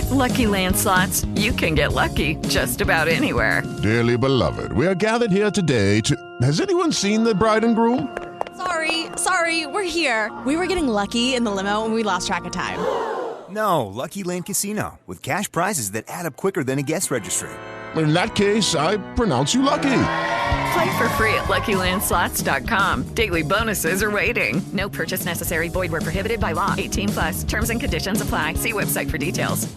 With Lucky Land Slots, you can get lucky just about anywhere. Dearly beloved, we are gathered here today to... Has anyone seen the bride and groom? Sorry, we're here. We were getting lucky in the limo and we lost track of time. No, Lucky Land Casino, with cash prizes that add up quicker than a guest registry. In that case, I pronounce you lucky. Play for free at LuckyLandSlots.com. Daily bonuses are waiting. No purchase necessary. Void where prohibited by law. 18+. Terms and conditions apply. See website for details.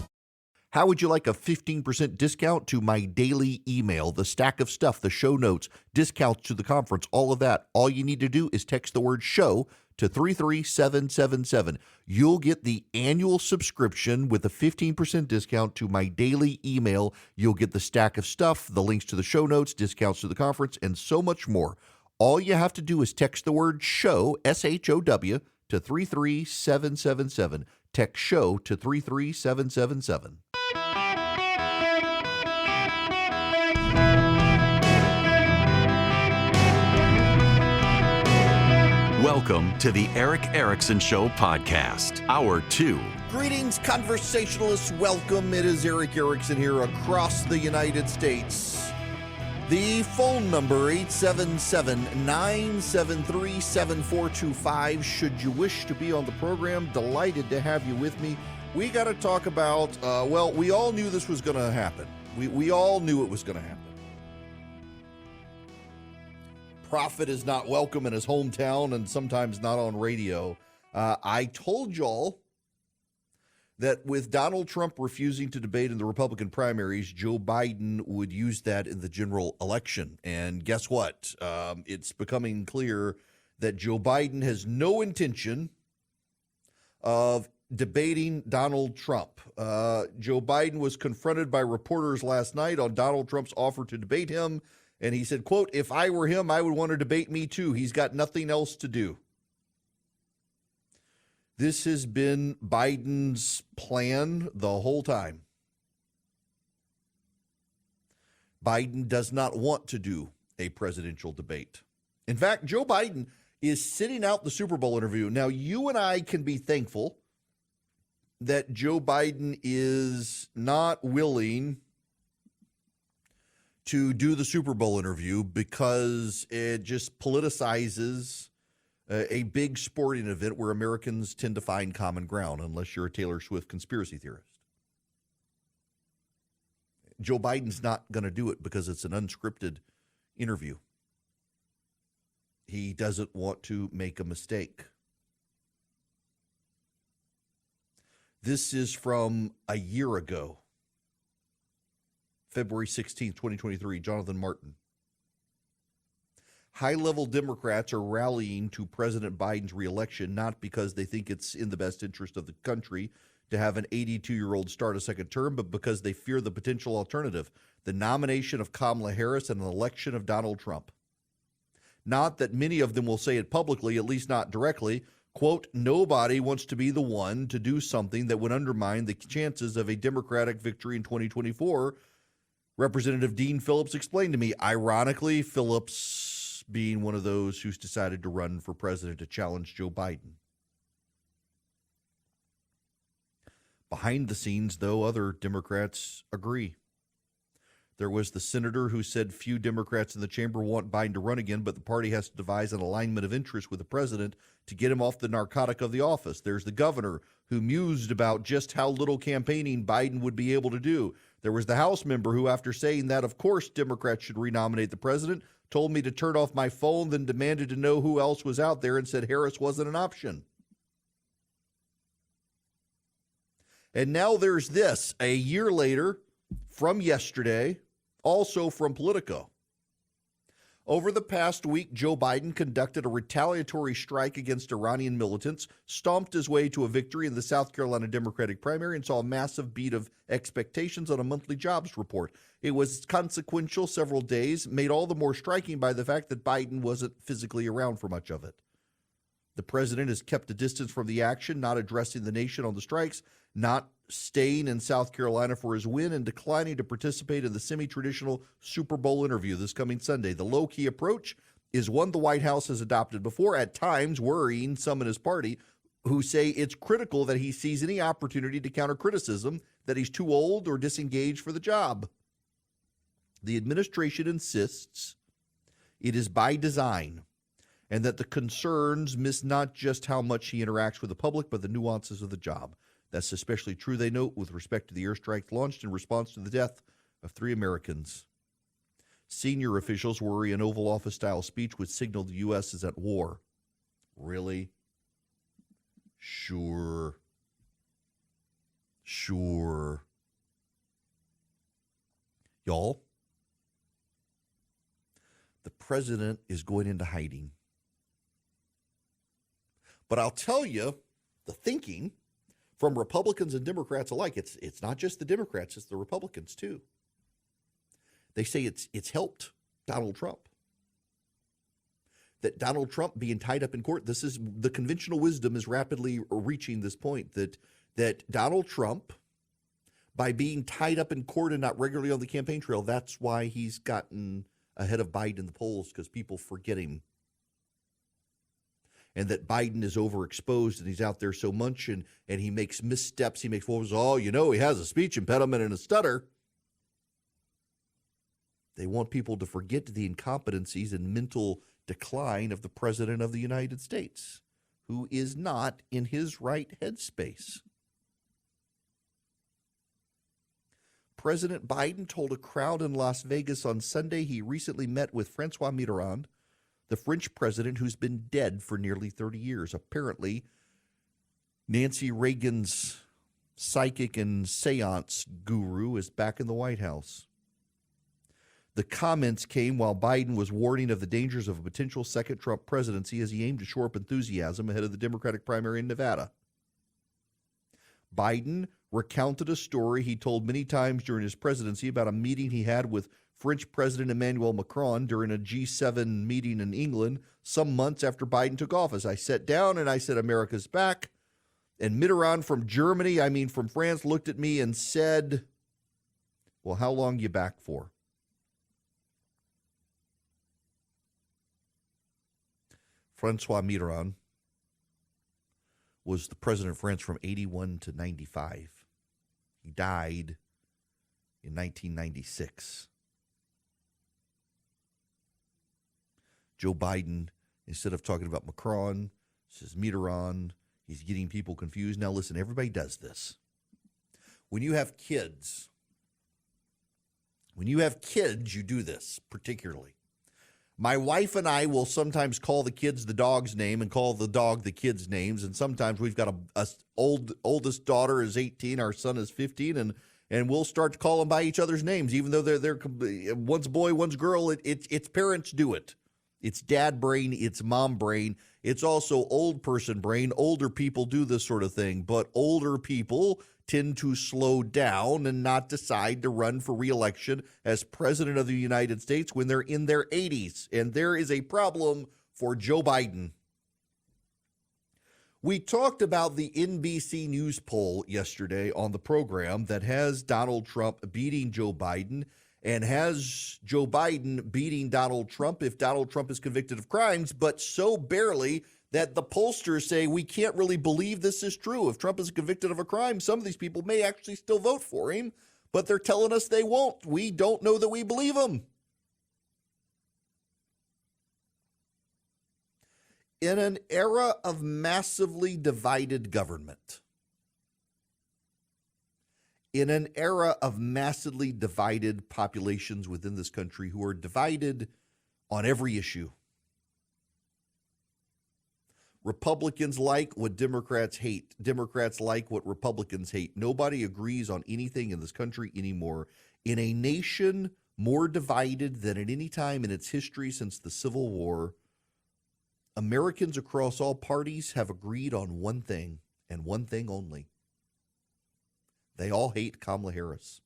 How would you like a 15% discount to my daily email, the stack of stuff, the show notes, discounts to the conference, all of that? All you need to do is text the word show to 33777. You'll get the annual subscription with a 15% discount to my daily email. You'll get the stack of stuff, the links to the show notes, discounts to the conference, and so much more. All you have to do is text the word show, SHOW, to 33777. Text show to 33777. Welcome to the Eric Erickson Show podcast, Hour 2. Greetings, conversationalists. Welcome. It is Eric Erickson here across the United States. The phone number, 877-973-7425. Should you wish to be on the program, delighted to have you with me. We got to talk about, we all knew this was going to happen. We all knew it was going to happen. Prophet is not welcome in his hometown and sometimes not on radio. I told y'all that with Donald Trump refusing to debate in the Republican primaries, Joe Biden would use that in the general election. And guess what? It's becoming clear that Joe Biden has no intention of debating Donald Trump. Joe Biden was confronted by reporters last night on Donald Trump's offer to debate him. And he said, quote, "If I were him, I would want to debate me too. He's got nothing else to do." This has been Biden's plan the whole time. Biden does not want to do a presidential debate. In fact, Joe Biden is sitting out the Super Bowl interview. Now, you and I can be thankful that Joe Biden is not willing to do the Super Bowl interview because it just politicizes a big sporting event where Americans tend to find common ground, unless you're a Taylor Swift conspiracy theorist. Joe Biden's not going to do it because it's an unscripted interview. He doesn't want to make a mistake. This is from a year ago. February 16th, 2023, Jonathan Martin. High-level Democrats are rallying to President Biden's reelection, not because they think it's in the best interest of the country to have an 82-year-old start a second term, but because they fear the potential alternative, the nomination of Kamala Harris and an election of Donald Trump. Not that many of them will say it publicly, at least not directly. Quote, "Nobody wants to be the one to do something that would undermine the chances of a Democratic victory in 2024, Representative Dean Phillips explained to me. Ironically, Phillips being one of those who's decided to run for president to challenge Joe Biden. Behind the scenes, though, other Democrats agree. There was the senator who said few Democrats in the chamber want Biden to run again, but the party has to devise an alignment of interest with the president to get him off the narcotic of the office. There's the governor who mused about just how little campaigning Biden would be able to do. There was the House member who, after saying that, of course, Democrats should renominate the president, told me to turn off my phone, then demanded to know who else was out there and said Harris wasn't an option. And now there's this, a year later, from yesterday, also from Politico. Over the past week, Joe Biden conducted a retaliatory strike against Iranian militants, stomped his way to a victory in the South Carolina Democratic primary, and saw a massive beat of expectations on a monthly jobs report. It was consequential several days, made all the more striking by the fact that Biden wasn't physically around for much of it. The president has kept a distance from the action, not addressing the nation on the strikes, not staying in South Carolina for his win, and declining to participate in the semi-traditional Super Bowl interview this coming Sunday. The low-key approach is one the White House has adopted before, at times worrying some in his party who say it's critical that he sees any opportunity to counter criticism that he's too old or disengaged for the job. The administration insists it is by design and that the concerns miss not just how much he interacts with the public, but the nuances of the job. That's especially true, they note, with respect to the airstrikes launched in response to the death of 3 Americans. Senior officials worry an Oval Office-style speech would signal the U.S. is at war. Really? Sure. Y'all, the president is going into hiding. But I'll tell you, the thinking from Republicans and Democrats alike, it's not just the Democrats, it's the Republicans too. They say it's helped Donald Trump. That Donald Trump being tied up in court, this is the conventional wisdom is rapidly reaching this point that Donald Trump, by being tied up in court and not regularly on the campaign trail, that's why he's gotten ahead of Biden in the polls, because people forget him. And that Biden is overexposed and he's out there so much and he makes missteps. He makes he has a speech impediment and a stutter. They want people to forget the incompetencies and mental decline of the President of the United States, who is not in his right headspace. President Biden told a crowd in Las Vegas on Sunday he recently met with Francois Mitterrand, the French president who's been dead for nearly 30 years. Apparently, Nancy Reagan's psychic and seance guru is back in the White House. The comments came while Biden was warning of the dangers of a potential second Trump presidency as he aimed to shore up enthusiasm ahead of the Democratic primary in Nevada. Biden recounted a story he told many times during his presidency about a meeting he had with French President Emmanuel Macron during a G7 meeting in England some months after Biden took office. I sat down and I said, America's back. And Mitterrand from France, looked at me and said, well, how long you back for? Francois Mitterrand was the president of France from 81 to 95. He died in 1996. Joe Biden, instead of talking about Macron, says Mitterrand. He's getting people confused. Now listen, everybody does this. When you have kids, you do this particularly. My wife and I will sometimes call the kids the dog's name and call the dog the kid's names. And sometimes we've got oldest daughter is 18, our son is 15, and we'll start to call them by each other's names, even though they're one's boy, one's girl. It's parents do it. It's dad brain, it's mom brain. It's also old person brain. Older people do this sort of thing, but older people tend to slow down and not decide to run for re-election as president of the United States when they're in their 80s. And there is a problem for Joe Biden. We talked about the NBC News poll yesterday on the program that has Donald Trump beating Joe Biden and has Joe Biden beating Donald Trump if Donald Trump is convicted of crimes, but so barely that the pollsters say we can't really believe this is true. If Trump is convicted of a crime, some of these people may actually still vote for him, but they're telling us they won't. We don't know that we believe them. In an era of massively divided government, in an era of massively divided populations within this country who are divided on every issue, Republicans like what Democrats hate. Democrats like what Republicans hate. Nobody agrees on anything in this country anymore. In a nation more divided than at any time in its history since the Civil War, Americans across all parties have agreed on one thing and one thing only. They all hate Kamala Harris.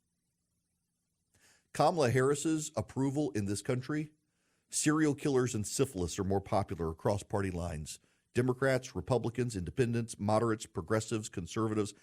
Kamala Harris's approval in this country, serial killers and syphilis are more popular across party lines. Democrats, Republicans, independents, moderates, progressives, conservatives.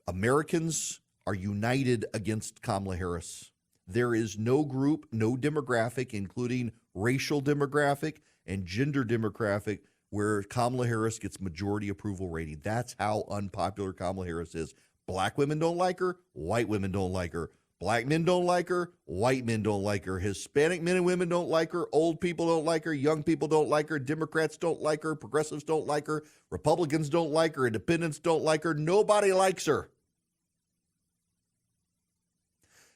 Americans are united against Kamala Harris. There is no group, no demographic, including racial demographic and gender demographic, where Kamala Harris gets majority approval rating. That's how unpopular Kamala Harris is. Black women don't like her. White women don't like her. Black men don't like her. White men don't like her. Hispanic men and women don't like her. Old people don't like her. Young people don't like her. Democrats don't like her. Progressives don't like her. Republicans don't like her. Independents don't like her. Nobody likes her.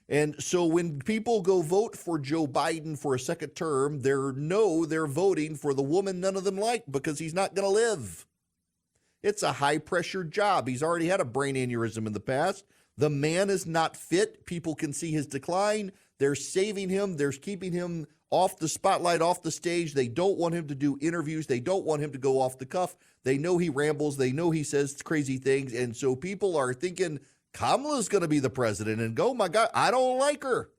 And so when people go vote for Joe Biden for a second term, they're voting for the woman none of them like because he's not going to live. It's a high-pressure job. He's already had a brain aneurysm in the past. The man is not fit. People can see his decline. They're saving him. They're keeping him off the spotlight, off the stage. They don't want him to do interviews. They don't want him to go off the cuff. They know he rambles. They know he says crazy things. And so people are thinking Kamala's going to be the president. And go, my God, I don't like her.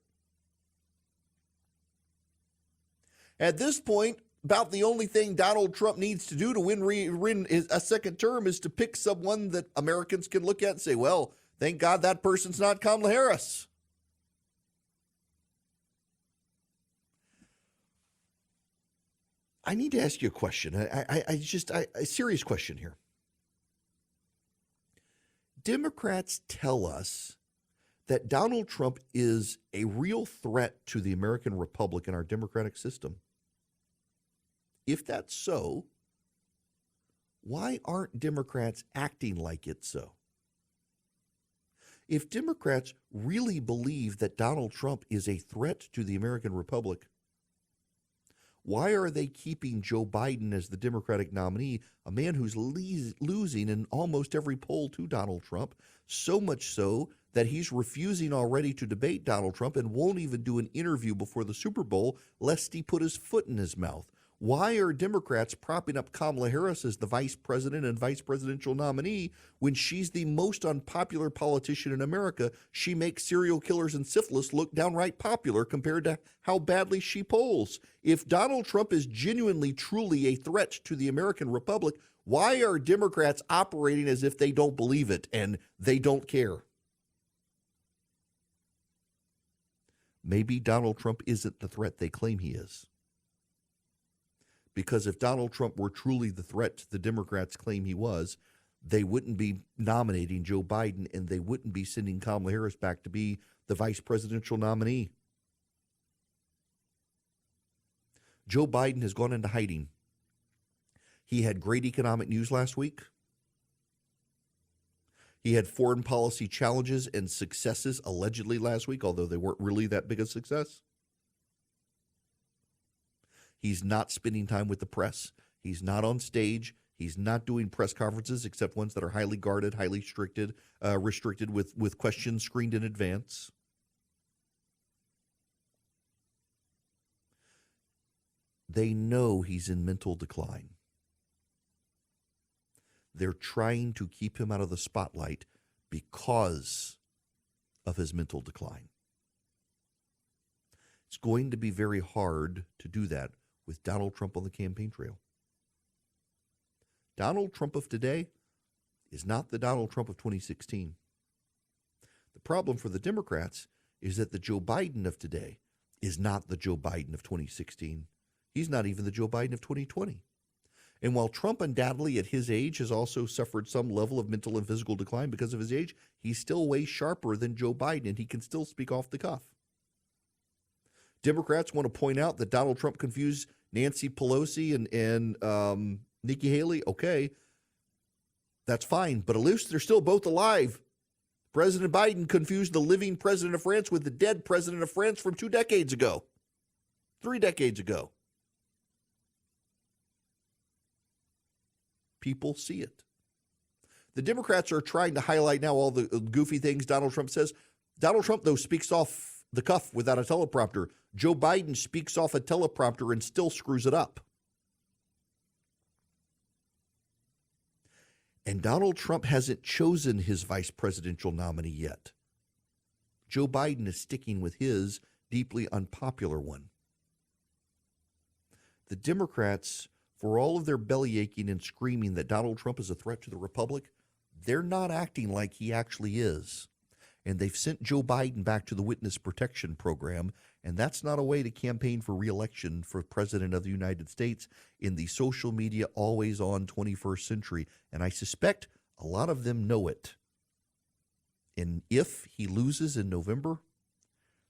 At this point, about the only thing Donald Trump needs to do to win a second term is to pick someone that Americans can look at and say, well, thank God that person's not Kamala Harris. I need to ask you a question. A serious question here. Democrats tell us that Donald Trump is a real threat to the American republic and our democratic system. If that's so, why aren't Democrats acting like it's so? If Democrats really believe that Donald Trump is a threat to the American republic, why are they keeping Joe Biden as the Democratic nominee, a man who's losing in almost every poll to Donald Trump, so much so that he's refusing already to debate Donald Trump and won't even do an interview before the Super Bowl lest he put his foot in his mouth? Why are Democrats propping up Kamala Harris as the vice president and vice presidential nominee when she's the most unpopular politician in America? She makes serial killers and syphilis look downright popular compared to how badly she polls. If Donald Trump is genuinely, truly a threat to the American republic, why are Democrats operating as if they don't believe it and they don't care? Maybe Donald Trump isn't the threat they claim he is. Because if Donald Trump were truly the threat the Democrats claim he was, they wouldn't be nominating Joe Biden and they wouldn't be sending Kamala Harris back to be the vice presidential nominee. Joe Biden has gone into hiding. He had great economic news last week. He had foreign policy challenges and successes allegedly last week, although they weren't really that big a success. He's not spending time with the press. He's not on stage. He's not doing press conferences except ones that are highly guarded, highly restricted with questions screened in advance. They know he's in mental decline. They're trying to keep him out of the spotlight because of his mental decline. It's going to be very hard to do that with Donald Trump on the campaign trail. Donald Trump of today is not the Donald Trump of 2016. The problem for the Democrats is that the Joe Biden of today is not the Joe Biden of 2016. He's not even the Joe Biden of 2020. And while Trump undoubtedly at his age has also suffered some level of mental and physical decline because of his age, he's still way sharper than Joe Biden, and he can still speak off the cuff. Democrats want to point out that Donald Trump confused Nancy Pelosi and Nikki Haley. Okay, that's fine, but at least they're still both alive. President Biden confused the living president of France with the dead president of France from 2 decades ago, 3 decades ago. People see it. The Democrats are trying to highlight now all the goofy things Donald Trump says. Donald Trump, though, speaks off the cuff without a teleprompter. Joe Biden speaks off a teleprompter and still screws it up. And Donald Trump hasn't chosen his vice presidential nominee yet. Joe Biden is sticking with his deeply unpopular one. The Democrats, for all of their belly aching and screaming that Donald Trump is a threat to the republic, they're not acting like he actually is. And they've sent Joe Biden back to the witness protection program, and that's not a way to campaign for re-election for president of the United States in the social media always-on 21st century. And I suspect a lot of them know it. And if he loses in November,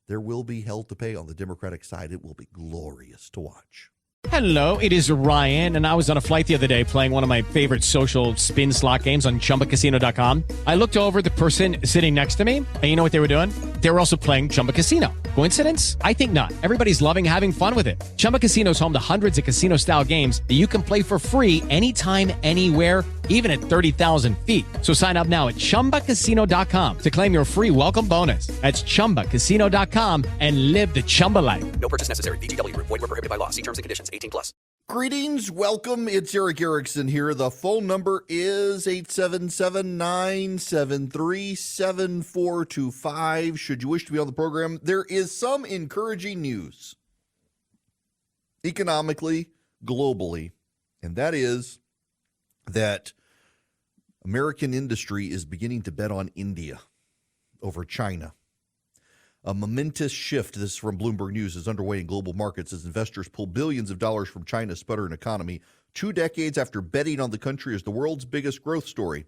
there will be hell to pay on the Democratic side. It will be glorious to watch. Hello, it is Ryan, and I was on a flight the other day playing one of my favorite social spin slot games on ChumbaCasino.com. I looked over at the person sitting next to me, and you know what they were doing? They were also playing Chumba Casino. Coincidence? I think not. Everybody's loving having fun with it. Chumba Casino is home to hundreds of casino-style games that you can play for free anytime, anywhere, even at 30,000 feet. So sign up now at ChumbaCasino.com to claim your free welcome bonus. That's ChumbaCasino.com and live the Chumba life. No purchase necessary. VGW. Void where prohibited by law. See terms and conditions. 18+. Greetings, welcome. It's Eric Erickson here. The phone number is 877-973-7425. Should you wish to be on the program, there is some encouraging news economically, globally, and that is that American industry is beginning to bet on India over China. A momentous shift, this is from Bloomberg News, is underway in global markets as investors pull billions of dollars from China's sputtering economy 2 decades after betting on the country as the world's biggest growth story.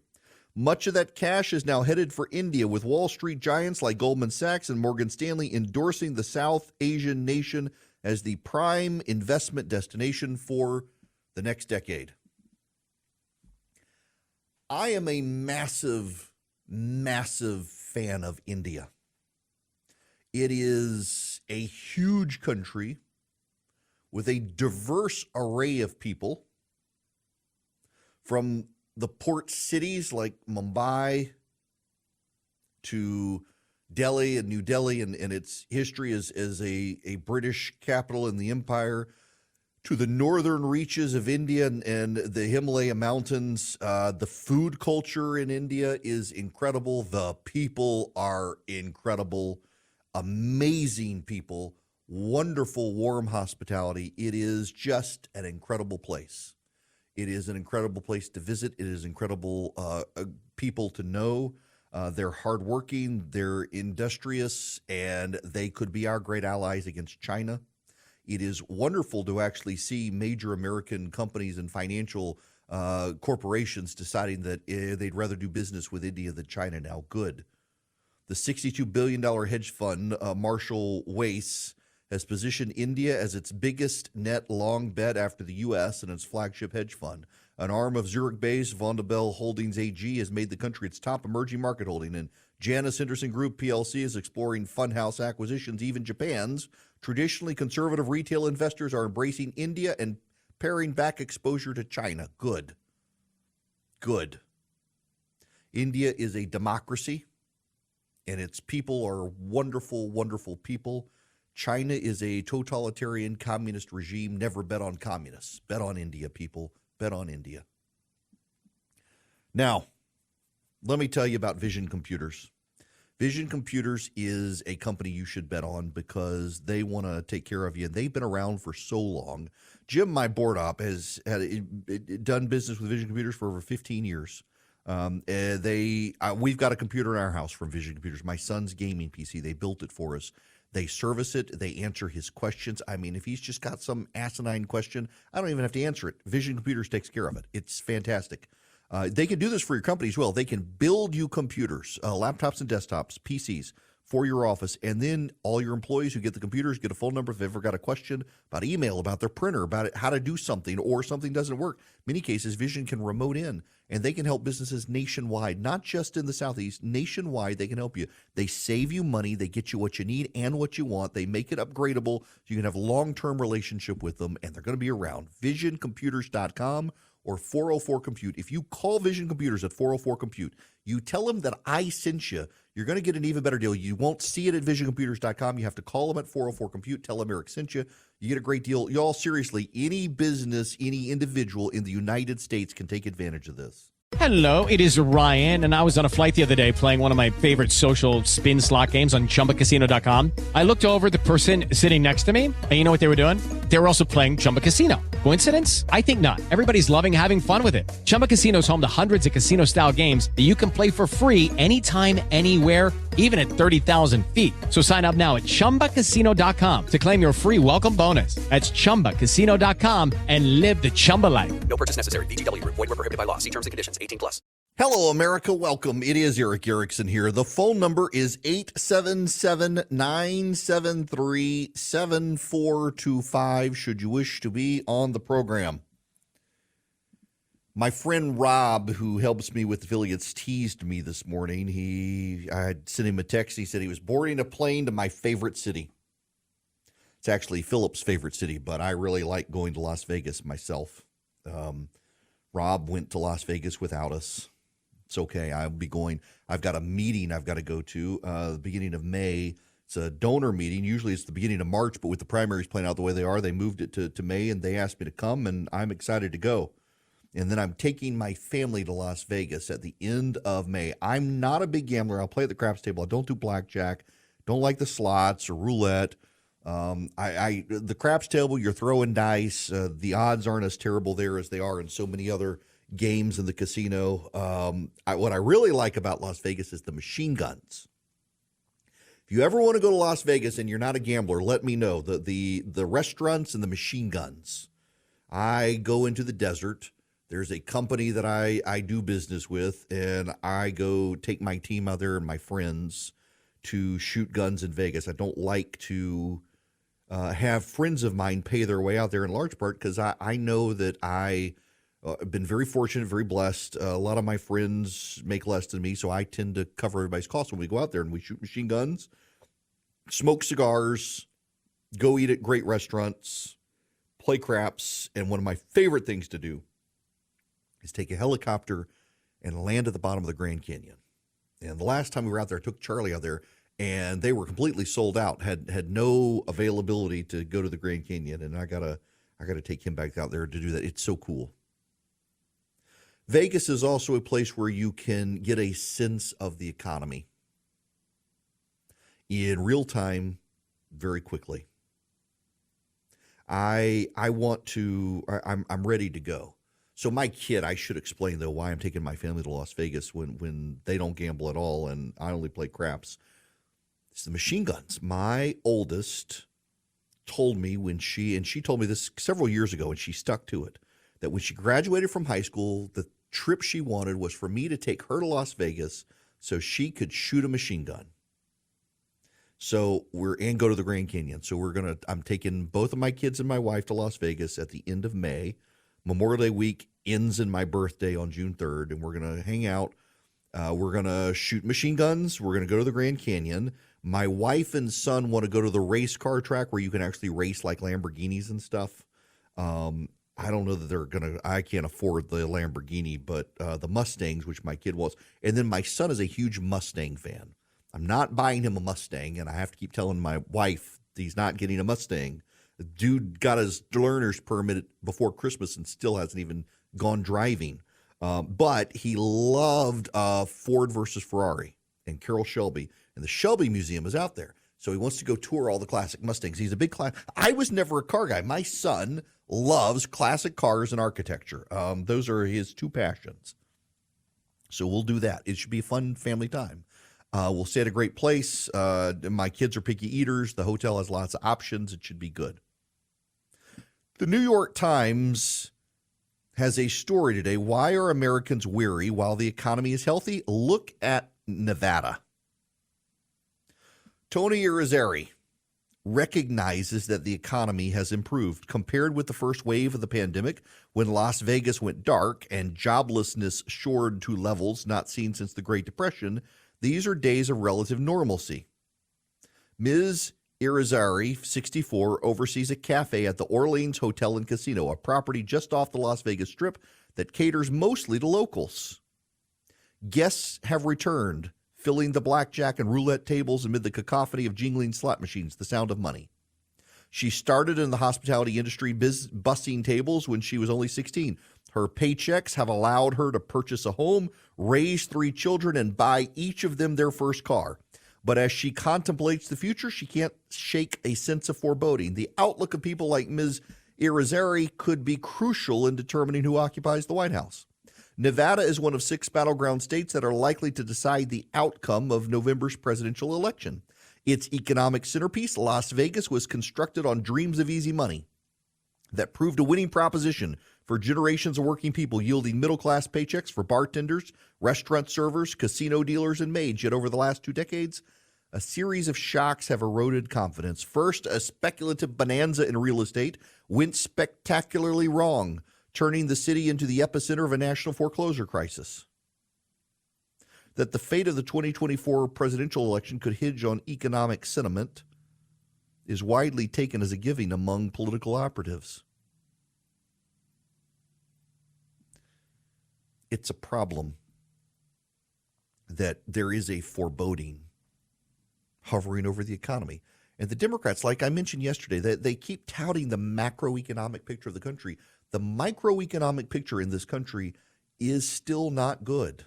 Much of that cash is now headed for India, with Wall Street giants like Goldman Sachs and Morgan Stanley endorsing the South Asian nation as the prime investment destination for the next decade. I am a massive, massive fan of India. It is a huge country with a diverse array of people, from the port cities like Mumbai to Delhi and New Delhi and its history as a British capital in the empire, to the northern reaches of India and the Himalaya mountains. The food culture in India is incredible. The people are incredible. Amazing people, wonderful, warm hospitality. It is just an incredible place. It is an incredible place to visit. It is incredible people to know. They're hardworking, they're industrious, and they could be our great allies against China. It is wonderful to actually see major American companies and financial corporations deciding that they'd rather do business with India than China now. Good. The $62 billion hedge fund, Marshall Wace, has positioned India as its biggest net long bet after the U.S. and its flagship hedge fund. An arm of Zurich-based Vondelbell Holdings AG has made the country its top emerging market holding, and Janus Henderson Group PLC is exploring fundhouse acquisitions. Even Japan's traditionally conservative retail investors are embracing India and paring back exposure to China. Good. Good. India is a democracy, and its people are wonderful, wonderful people. China is a totalitarian communist regime. Never bet on communists. Bet on India, people. Bet on India. Now, let me tell you about Vision Computers. Vision Computers is a company you should bet on because they want to take care of you. And they've been around for so long. Jim, my board op, has done business with Vision Computers for over 15 years. We've got a computer in our house from Vision Computers. My son's gaming PC. They built it for us. They service it. They answer his questions. I mean, if he's just got some asinine question, I don't even have to answer it. Vision Computers takes care of it. It's fantastic. They can do this for your company as well. They can build you computers, laptops and desktops, PCs for your office, and then all your employees who get the computers get a phone number if they've ever got a question about email, about their printer, about it, how to do something, or something doesn't work. Many cases, Vision can remote in, and they can help businesses nationwide, not just in the Southeast. Nationwide, they can help you. They save you money. They get you what you need and what you want. They make it upgradable so you can have a long-term relationship with them, and they're going to be around. VisionComputers.com or 404-COMPUTE. If you call Vision Computers at 404-COMPUTE, you tell them that I sent you, you're going to get an even better deal. You won't see it at VisionComputers.com. You have to call them at 404-COMPUTE. Tell them Eric sent you. You get a great deal. Y'all, seriously, any business, any individual in the United States can take advantage of this. Hello, it is Ryan, and I was on a flight the other day playing one of my favorite social spin slot games on ChumbaCasino.com. I looked over at the person sitting next to me, and you know what they were doing? They were also playing Chumba Casino. Coincidence? I think not. Everybody's loving having fun with it. Chumba Casino is home to hundreds of casino-style games that you can play for free anytime, anywhere, even at 30,000 feet. So sign up now at ChumbaCasino.com to claim your free welcome bonus. That's ChumbaCasino.com and live the Chumba life. No purchase necessary. VGW. Void where prohibited by law. See terms and conditions. 18+. Hello, America. Welcome. It is Eric Erickson here. The phone number is 877-973-7425 should you wish to be on the program. My friend Rob, who helps me with affiliates, teased me this morning. I had sent him a text. He said he was boarding a plane to my favorite city. It's actually Philip's favorite city, but I really like going to Las Vegas myself. Rob went to Las Vegas without us. It's okay. I'll be going. I've got a meeting I've got to go to the beginning of May. It's a donor meeting. Usually it's the beginning of March, but with the primaries playing out the way they are, they moved it to May, and they asked me to come, and I'm excited to go. And then I'm taking my family to Las Vegas at the end of May. I'm not a big gambler. I'll play at the craps table. I don't do blackjack. Don't like the slots or roulette. The craps table, you're throwing dice. The odds aren't as terrible there as they are in so many other games in the casino. What I really like about Las Vegas is the machine guns. If you ever want to go to Las Vegas and you're not a gambler, let me know. The restaurants and the machine guns. I go into the desert. There's a company that I do business with, and I go take my team out there and my friends to shoot guns in Vegas. I don't like to have friends of mine pay their way out there in large part because I know that I've been very fortunate, very blessed. A lot of my friends make less than me, so I tend to cover everybody's costs when we go out there and we shoot machine guns, smoke cigars, go eat at great restaurants, play craps, and one of my favorite things to do is take a helicopter and land at the bottom of the Grand Canyon. And the last time we were out there, I took Charlie out there, and they were completely sold out, had no availability to go to the Grand Canyon, and I gotta take him back out there to do that. It's so cool. Vegas is also a place where you can get a sense of the economy in real time, very quickly. I'm ready to go. So my kid, I should explain, though, why I'm taking my family to Las Vegas when they don't gamble at all and I only play craps. It's the machine guns. My oldest told me she told me this several years ago, and she stuck to it, that when she graduated from high school, the trip she wanted was for me to take her to Las Vegas so she could shoot a machine gun. And go to the Grand Canyon. So I'm taking both of my kids and my wife to Las Vegas at the end of May. Memorial Day week ends in my birthday on June 3rd, and we're going to hang out. We're going to shoot machine guns. We're going to go to the Grand Canyon. My wife and son want to go to the race car track where you can actually race like Lamborghinis and stuff. I don't know that I can't afford the Lamborghini, but the Mustangs, which my kid wants. And then my son is a huge Mustang fan. I'm not buying him a Mustang, and I have to keep telling my wife he's not getting a Mustang. The dude got his learner's permit before Christmas and still hasn't even gone driving. But he loved Ford versus Ferrari and Carroll Shelby. And the Shelby Museum is out there. So he wants to go tour all the classic Mustangs. He's a big I was never a car guy. My son loves classic cars and architecture. Those are his two passions. So we'll do that. It should be a fun family time. We'll stay at a great place. My kids are picky eaters. The hotel has lots of options. It should be good. The New York Times has a story today. Why are Americans weary while the economy is healthy? Look at Nevada. Tony Irizarry recognizes that the economy has improved compared with the first wave of the pandemic when Las Vegas went dark and joblessness soared to levels not seen since the Great Depression. These are days of relative normalcy. Ms. Irizarry, 64, oversees a cafe at the Orleans Hotel and Casino, a property just off the Las Vegas Strip that caters mostly to locals. Guests have returned, filling the blackjack and roulette tables amid the cacophony of jingling slot machines, the sound of money. She started in the hospitality industry bussing tables when she was only 16. Her paychecks have allowed her to purchase a home, raise 3 children, and buy each of them their first car. But as she contemplates the future, she can't shake a sense of foreboding. The outlook of people like Ms. Irizarry could be crucial in determining who occupies the White House. Nevada is one of 6 battleground states that are likely to decide the outcome of November's presidential election. Its economic centerpiece, Las Vegas, was constructed on dreams of easy money that proved a winning proposition for generations of working people, yielding middle-class paychecks for bartenders, restaurant servers, casino dealers, and maids. Yet over the last 2 decades, a series of shocks have eroded confidence. First, a speculative bonanza in real estate went spectacularly wrong, turning the city into the epicenter of a national foreclosure crisis. That the fate of the 2024 presidential election could hinge on economic sentiment is widely taken as a given among political operatives. It's a problem that there is a foreboding hovering over the economy. And the Democrats, like I mentioned yesterday, they keep touting the macroeconomic picture of the country. The microeconomic picture in this country is still not good.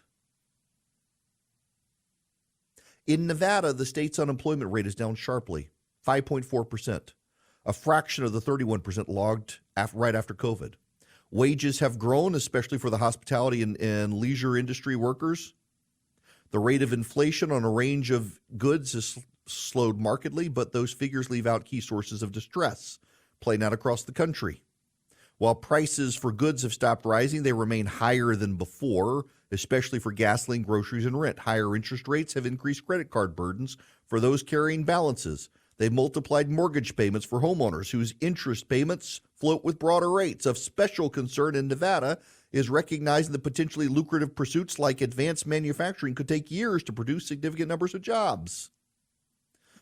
In Nevada, the state's unemployment rate is down sharply, 5.4%, a fraction of the 31% logged right after COVID. Wages have grown, especially for the hospitality and leisure industry workers. The rate of inflation on a range of goods has slowed markedly, but those figures leave out key sources of distress playing out across the country. While prices for goods have stopped rising, they remain higher than before, especially for gasoline, groceries, and rent. Higher interest rates have increased credit card burdens for those carrying balances. They've multiplied mortgage payments for homeowners whose interest payments float with broader rates. Of special concern in Nevada is recognizing that potentially lucrative pursuits like advanced manufacturing could take years to produce significant numbers of jobs.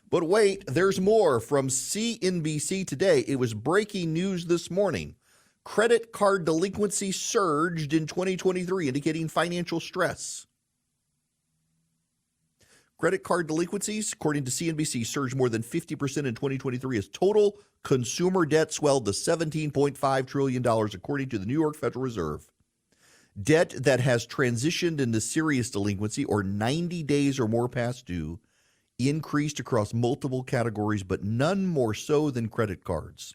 But wait, there's more. From CNBC today, it was breaking news this morning. Credit card delinquency surged in 2023, indicating financial stress. Credit card delinquencies, according to CNBC, surged more than 50% in 2023 as total consumer debt swelled to $17.5 trillion, according to the New York Federal Reserve. Debt that has transitioned into serious delinquency, or 90 days or more past due, increased across multiple categories, but none more so than credit cards.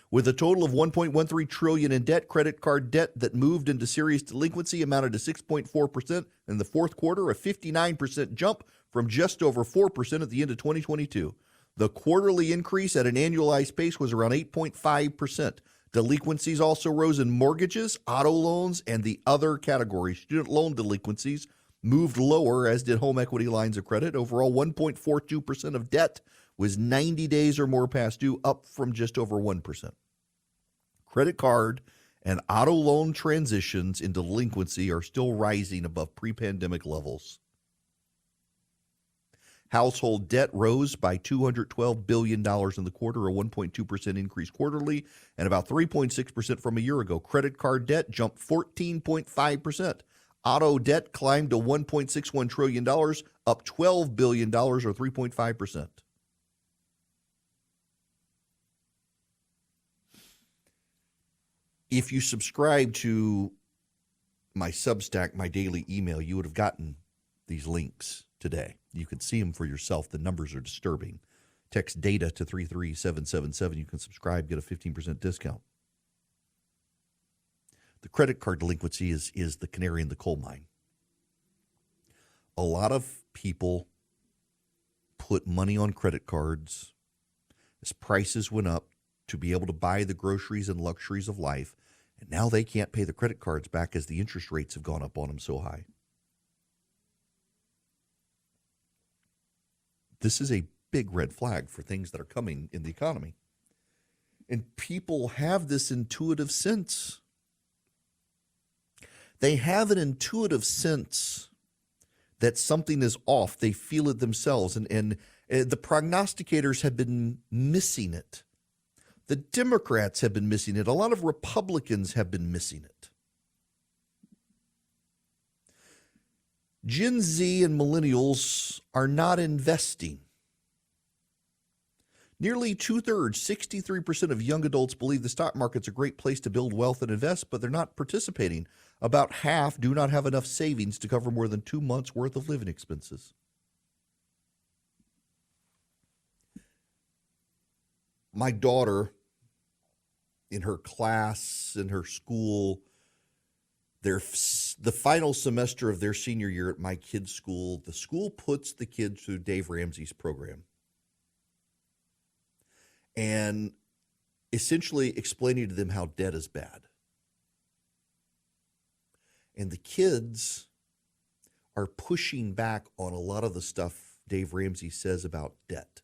With a total of $1.13 trillion in debt, credit card debt that moved into serious delinquency amounted to 6.4% in the fourth quarter, a 59% jump from just over 4% at the end of 2022. The quarterly increase at an annualized pace was around 8.5%. Delinquencies also rose in mortgages, auto loans, and the other categories. Student loan delinquencies moved lower, as did home equity lines of credit. Overall, 1.42% of debt was 90 days or more past due, up from just over 1%. Credit card and auto loan transitions in delinquency are still rising above pre-pandemic levels. Household debt rose by $212 billion in the quarter, a 1.2% increase quarterly, and about 3.6% from a year ago. Credit card debt jumped 14.5%. Auto debt climbed to $1.61 trillion, up $12 billion or 3.5%. If you subscribe to my Substack, my daily email, you would have gotten these links today. You can see them for yourself. The numbers are disturbing. Text DATA to 33777. You can subscribe, get a 15% discount. The credit card delinquency is the canary in the coal mine. A lot of people put money on credit cards as prices went up to be able to buy the groceries and luxuries of life, and now they can't pay the credit cards back as the interest rates have gone up on them so high. This is a big red flag for things that are coming in the economy. And people have this intuitive sense. They have an intuitive sense that something is off. They feel it themselves. And the prognosticators have been missing it. The Democrats have been missing it. A lot of Republicans have been missing it. Gen Z and millennials are not investing. Nearly two-thirds, 63% of young adults believe the stock market's a great place to build wealth and invest, but they're not participating. About half do not have enough savings to cover more than 2 months' worth of living expenses. My daughter, in her class, in her school, the final semester of their senior year at my kids' school, the school puts the kids through Dave Ramsey's program. And essentially explaining to them how debt is bad. And the kids are pushing back on a lot of the stuff Dave Ramsey says about debt,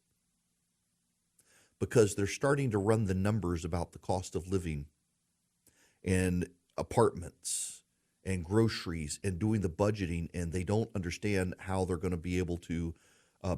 because they're starting to run the numbers about the cost of living and apartments and groceries and doing the budgeting, and they don't understand how they're going to be able to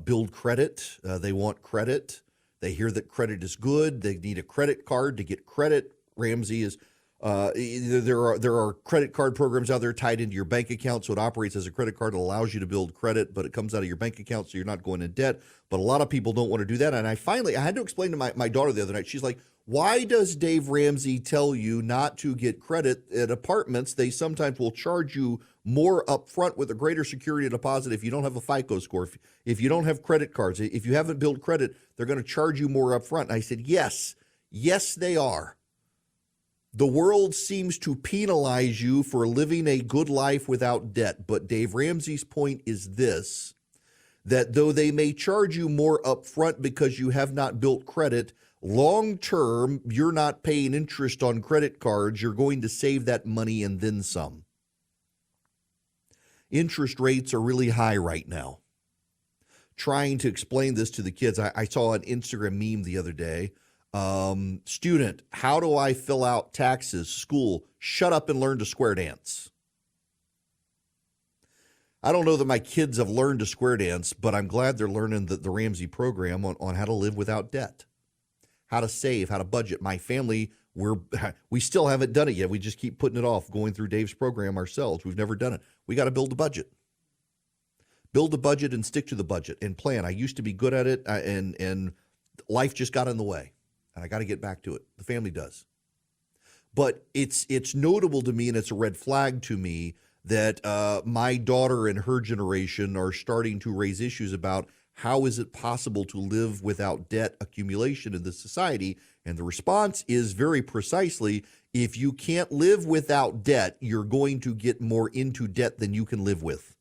build credit. They want credit. They hear that credit is good. They need a credit card to get credit. Ramsey is there are credit card programs out there tied into your bank account, so it operates as a credit card. It allows you to build credit, but it comes out of your bank account, so you're not going in debt. But a lot of people don't want to do that. And I had to explain to my daughter the other night. She's like, why does Dave Ramsey tell you not to get credit at apartments? They sometimes will charge you more up front with a greater security deposit if you don't have a FICO score, if you don't have credit cards, if you haven't built credit, they're going to charge you more up front. And I said, yes, they are. The world seems to penalize you for living a good life without debt. But Dave Ramsey's point is this, that though they may charge you more up front because you have not built credit, long term, you're not paying interest on credit cards. You're going to save that money and then some. Interest rates are really high right now. Trying to explain this to the kids, I saw an Instagram meme the other day. Student, how do I fill out taxes? School, shut up and learn to square dance. I don't know that my kids have learned to square dance, but I'm glad they're learning the Ramsey program on how to live without debt, how to save, how to budget. My family, we still haven't done it yet. We just keep putting it off, going through Dave's program ourselves. We've never done it. We got to build a budget. Build a budget and stick to the budget and plan. I used to be good at it, and life just got in the way. And I got to get back to it. The family does. But it's notable to me, and it's a red flag to me, that my daughter and her generation are starting to raise issues about how is it possible to live without debt accumulation in this society. And the response is very precisely, if you can't live without debt, you're going to get more into debt than you can live with.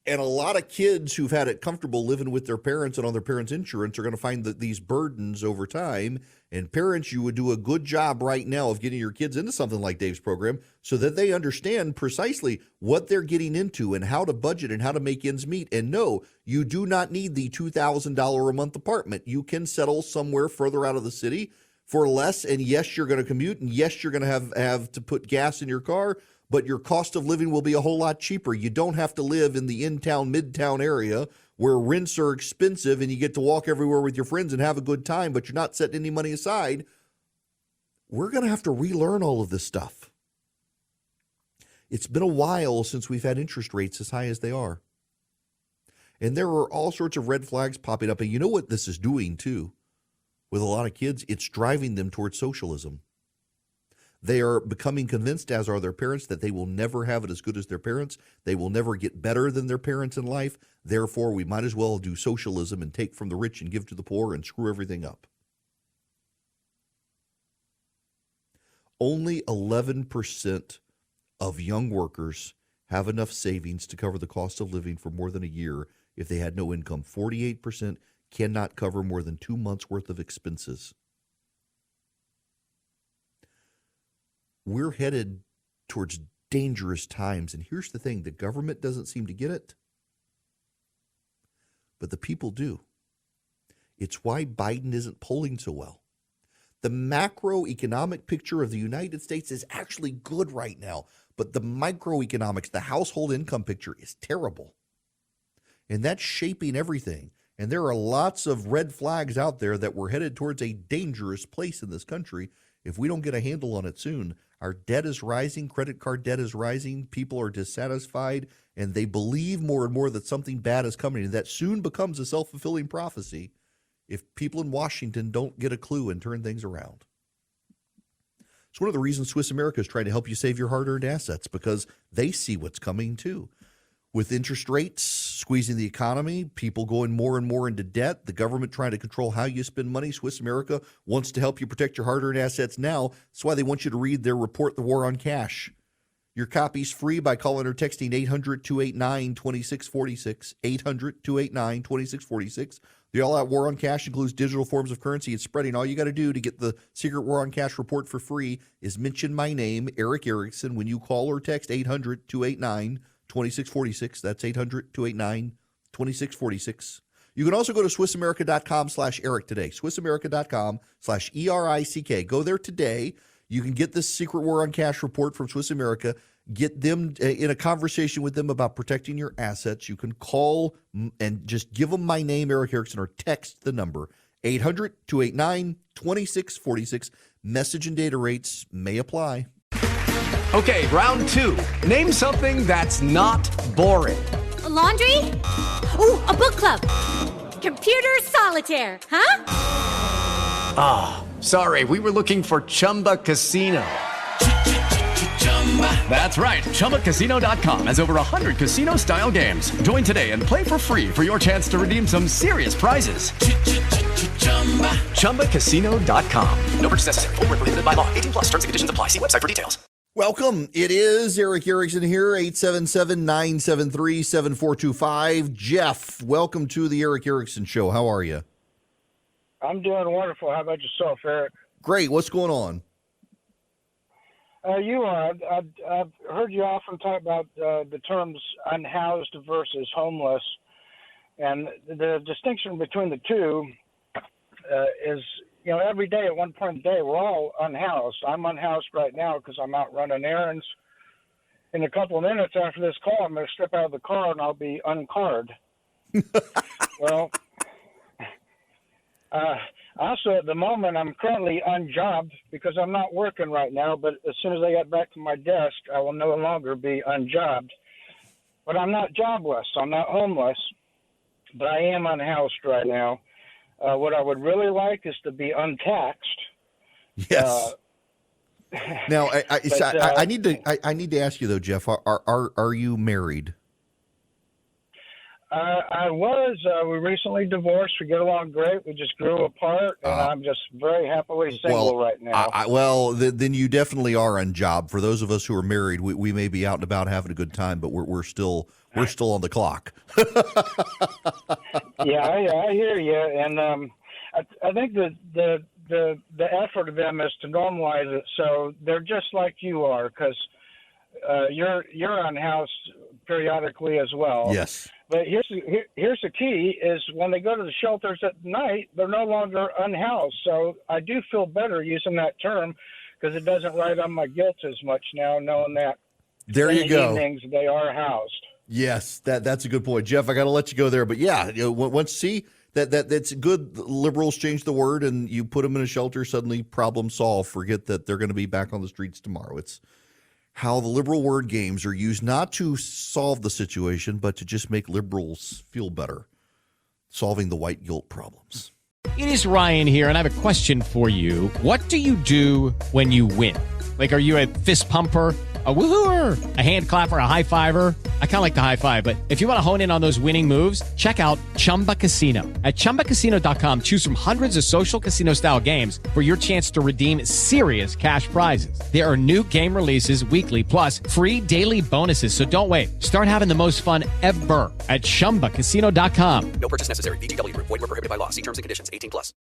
And a lot of kids who've had it comfortable living with their parents and on their parents' insurance are going to find that these burdens over time. And parents, you would do a good job right now of getting your kids into something like Dave's program so that they understand precisely what they're getting into and how to budget and how to make ends meet. And no, you do not need the $2,000 a month apartment. You can settle somewhere further out of the city for less. And yes, you're going to commute. And yes, you're going to have to put gas in your car. But your cost of living will be a whole lot cheaper. You don't have to live in the in-town, mid-town area where rents are expensive and you get to walk everywhere with your friends and have a good time, but you're not setting any money aside. We're going to have to relearn all of this stuff. It's been a while since we've had interest rates as high as they are. And there are all sorts of red flags popping up. And you know what this is doing, too, with a lot of kids? It's driving them towards socialism. They are becoming convinced, as are their parents, that they will never have it as good as their parents. They will never get better than their parents in life. Therefore, we might as well do socialism and take from the rich and give to the poor and screw everything up. Only 11% of young workers have enough savings to cover the cost of living for more than a year if they had no income. 48% cannot cover more than 2 months' worth of expenses. We're headed towards dangerous times. And here's the thing, the government doesn't seem to get it, but the people do. It's why Biden isn't polling so well. The macroeconomic picture of the United States is actually good right now, but the microeconomics, the household income picture is terrible. And that's shaping everything. And there are lots of red flags out there that we're headed towards a dangerous place in this country if we don't get a handle on it soon. Our debt is rising, credit card debt is rising, people are dissatisfied, and they believe more and more that something bad is coming, and that soon becomes a self-fulfilling prophecy if people in Washington don't get a clue and turn things around. It's one of the reasons Swiss America is trying to help you save your hard-earned assets, because they see what's coming too. With interest rates squeezing the economy, people going more and more into debt, the government trying to control how you spend money, Swiss America wants to help you protect your hard-earned assets now. That's why they want you to read their report, The War on Cash. Your copy's free by calling or texting 800-289-2646, 800-289-2646. The All Out War on Cash includes digital forms of currency. It's spreading. All you got to do to get the Secret War on Cash report for free is mention my name, Eric Erickson, when you call or text 800-289-2646. That's 800-289-2646. You can also go to SwissAmerica.com/Eric today, SwissAmerica.com/ERICK. Go there today. You can get this Secret War on Cash report from Swiss America. Get them in a conversation with them about protecting your assets. You can call and just give them my name, Eric Erickson, or text the number 800-289-2646. Message and data rates may apply. Okay, round two. Name something that's not boring. A laundry? Ooh, a book club. Computer solitaire, huh? Ah, sorry, we were looking for Chumba Casino. That's right, ChumbaCasino.com has over 100 casino-style games. Join today and play for free for your chance to redeem some serious prizes. ChumbaCasino.com. No purchase necessary. Void where prohibited by law. 18 plus. Terms and conditions apply. See website for details. Welcome. It is Eric Erickson here, 877-973-7425. Jeff, welcome to the Eric Erickson Show. How are you? I'm doing wonderful. How about yourself, Eric? Great. What's going on? I've heard you often talk about the terms unhoused versus homeless, and the distinction between the two is, every day at one point in the day, we're all unhoused. I'm unhoused right now because I'm out running errands. In a couple of minutes after this call, I'm going to step out of the car and I'll be uncarred. Well, also at the moment, I'm currently unjobbed because I'm not working right now, but as soon as I get back to my desk, I will no longer be unjobbed. But I'm not jobless. I'm not homeless, but I am unhoused right now. What I would really like is to be untaxed. Yes. Now, I need to ask you though, Jeff. Are you married? I was. We recently divorced. We get along great. We just grew apart, and I'm just very happily single right now. Then you definitely are unjobbed. For those of us who are married, we may be out and about having a good time, but we're still on the clock. Yeah, I hear you, and I think the effort of them is to normalize it so they're just like you are, because you're unhoused periodically as well. Yes. But here's the key: is when they go to the shelters at night, they're no longer unhoused. So I do feel better using that term because it doesn't write on my guilt as much now, knowing that there you go. Evenings they are housed. Yes, that's a good point, Jeff. I got to let you go there, but yeah, once that's good. Liberals change the word, and you put them in a shelter. Suddenly, problem solved. Forget that they're going to be back on the streets tomorrow. It's how the liberal word games are used not to solve the situation, but to just make liberals feel better, solving the white guilt problems. It is Ryan here, and I have a question for you. What do you do when you win? Like, are you a fist pumper, a woohooer, a hand clapper, a high fiver? I kind of like the high five, but if you want to hone in on those winning moves, check out Chumba Casino. At ChumbaCasino.com, choose from hundreds of social casino-style games for your chance to redeem serious cash prizes. There are new game releases weekly, plus free daily bonuses. So don't wait. Start having the most fun ever at ChumbaCasino.com. No purchase necessary. VGW Group. Void where prohibited by law. See terms and conditions. 18 plus.